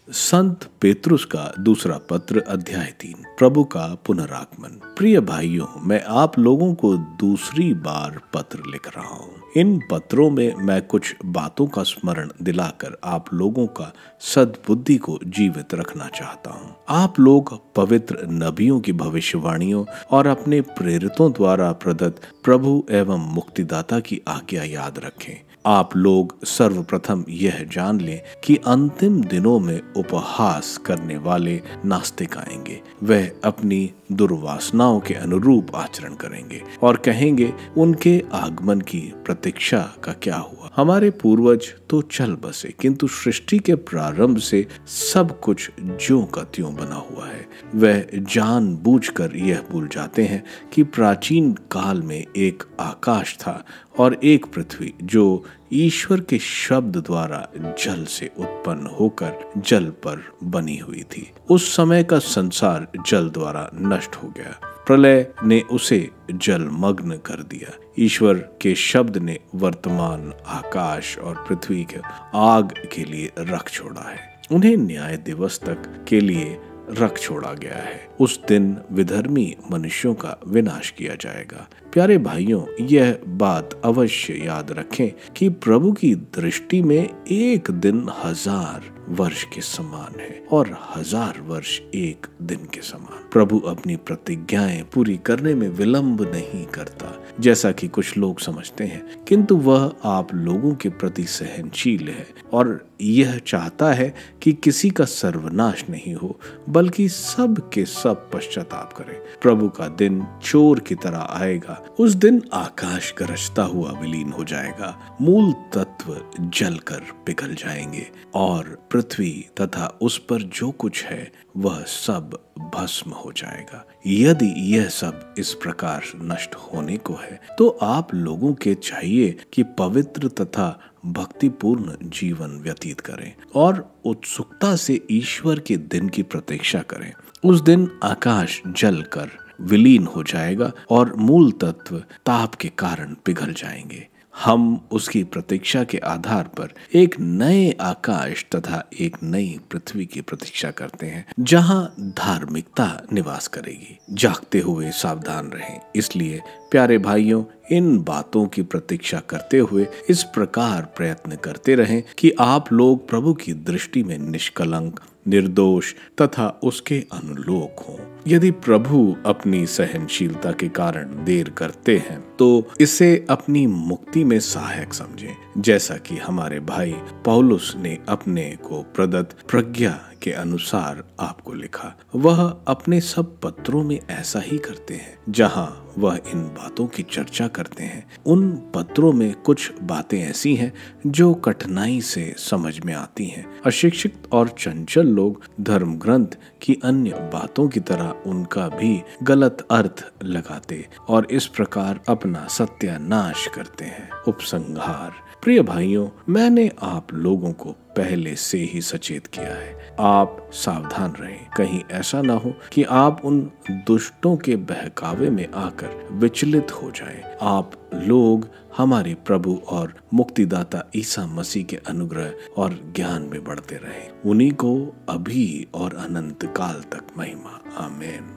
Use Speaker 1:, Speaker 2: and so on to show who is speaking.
Speaker 1: संत पेतरुस का दूसरा पत्र अध्याय 3। प्रभु का पुनरागमन। प्रिय भाइयों, मैं आप लोगों को दूसरी बार पत्र लिख रहा हूँ। इन पत्रों में मैं कुछ बातों का स्मरण दिलाकर आप लोगों का सद्बुद्धि को जीवित रखना चाहता हूँ। आप लोग पवित्र नबियों की भविष्यवाणियों और अपने प्रेरितों द्वारा प्रदत्त प्रभु एवं मुक्तिदाता की आज्ञा याद रखें। आप लोग सर्वप्रथम यह जान लें कि अंतिम दिनों में उपहास करने वाले नास्तिक आएंगे। वह अपनी दुर्वासनाओं के अनुरूप आचरण करेंगे और कहेंगे, उनके आगमन की प्रतीक्षा का क्या हुआ? हमारे पूर्वज तो चल बसे, किंतु सृष्टि के प्रारंभ से सब कुछ ज्यों का त्यों बना हुआ है। वह जानबूझकर यह भूल जाते हैं कि प्राचीन काल में एक आकाश था और एक पृथ्वी, जो ईश्वर के शब्द द्वारा जल से उत्पन्न होकर जल पर बनी हुई थी। उस समय का संसार जल द्वारा नष्ट हो गया। प्रलय ने उसे जलमग्न कर दिया। ईश्वर के शब्द ने वर्तमान आकाश और पृथ्वी के आग के लिए रख छोड़ा है। उन्हें न्याय दिवस तक के लिए रख छोड़ा गया है। उस दिन विधर्मी मनुष्यों का विनाश किया जाएगा। प्यारे भाइयों, यह बात अवश्य याद रखें कि प्रभु की दृष्टि में एक दिन 1000 वर्ष के समान है और 1000 वर्ष एक दिन के समान। प्रभु अपनी प्रतिज्ञाएं पूरी करने में विलंब नहीं करता, जैसा कि कुछ लोग समझते हैं, किंतु वह आप लोगों के प्रति सहनशील है और यह चाहता है कि किसी का सर्वनाश नहीं हो, बल्कि सब के सब पश्चाताप करें। प्रभु का दिन चोर की तरह आएगा। उस दिन आकाश गरजता हुआ विलीन हो जाएगा, मूल तत्व जलकर पिघल जाएंगे और पृथ्वी तथा उस पर जो कुछ है वह सब भस्म हो जाएगा। यदि यह सब इस प्रकार नष्ट होने को है, तो आप लोगों के चाहिए कि पवित्र तथा भक्तिपूर्ण जीवन व्यतीत करें और उत्सुकता से ईश्वर के दिन की प्रतीक्षा करें। उस दिन आकाश जलकर विलीन हो जाएगा और मूल तत्व ताप के कारण पिघल जाएंगे। हम उसकी प्रतीक्षा के आधार पर एक नए आकाश तथा एक नई पृथ्वी की प्रतीक्षा करते हैं, जहां धार्मिकता निवास करेगी। जागते हुए सावधान रहें। इसलिए प्यारे भाइयों, इन बातों की प्रतीक्षा करते हुए इस प्रकार प्रयत्न करते रहें कि आप लोग प्रभु की दृष्टि में निष्कलंक, निर्दोष तथा उसके अनुलोक हों। यदि प्रभु अपनी सहनशीलता के कारण देर करते हैं, तो इसे अपनी मुक्ति में सहायक समझें, जैसा कि हमारे भाई पौलुस ने अपने को प्रदत्त प्रज्ञा के अनुसार आपको लिखा। वह अपने सब पत्रों में ऐसा ही करते हैं। जहां वह इन बातों की चर्चा करते हैं, उन पत्रों में कुछ बातें ऐसी हैं जो कठिनाई से समझ में आती हैं। अशिक्षित और चंचल लोग धर्म ग्रंथ की अन्य बातों की तरह उनका भी गलत अर्थ लगाते और इस प्रकार अपना सत्यानाश करते हैं। उपसंहार। प्रिय भाइयों, मैंने आप लोगों को पहले से ही सचेत किया है। आप सावधान रहें, कहीं ऐसा ना हो कि आप उन दुष्टों के बहकावे में आकर विचलित हो जाएं। आप लोग हमारे प्रभु और मुक्तिदाता ईसा मसीह के अनुग्रह और ज्ञान में बढ़ते रहें। उन्हीं को अभी और अनंत काल तक महिमा। आमीन।